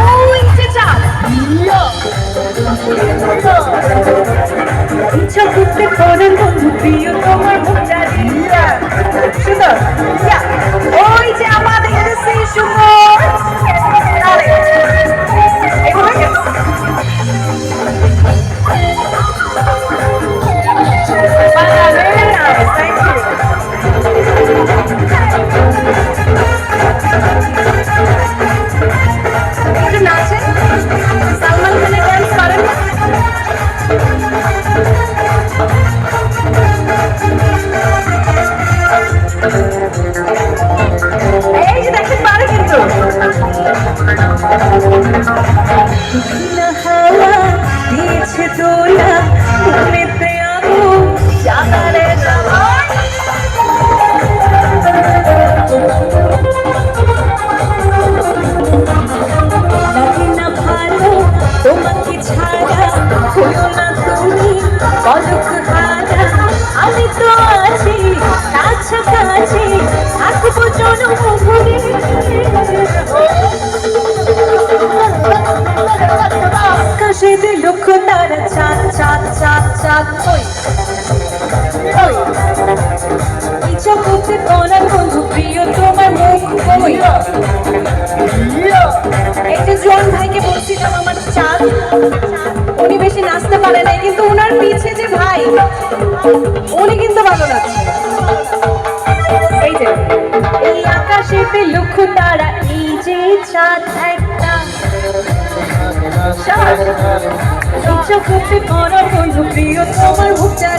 ওই যে চাঁদ। ইচ্ছা করতে করেন বন্ধু প্রিয় তোমার মুখটা সুন্দর। ওই যে আমাদের সেই সুন্দর সালমান খানের ডান্স পারেন না? এই যে দেখেন পারে কিন্তু হাওয়া দিয়েছে দোলা মনেতে আগুন জাগারে লাগে না ভালো তোমাকে ছাড়া হলো না তুমি পলক হারা আমি তো আছি কাছাকাছি থাকবো জনম ভুলে আকাশেতে লক্ষ তারা চাঁদ চাঁদ চাঁদ চাঁদ ওই ওই ইচ্ছা করতে করার বন্ধু প্রিয় তোমার মুখ ওই এই যে জন ভাইকে বলছিলাম আমার চাঁদ উনি বেশি নাচতে পারে নাই কিন্তু উনার পিছে যে ভাই উনি কিন্তু ভালো নাচছে এই যে এই আকাশেতে লক্ষ তারা এই যে চাঁদ একটা ইচ্ছা করতে করার বন্ধু প্রিয় তোমার মুখটা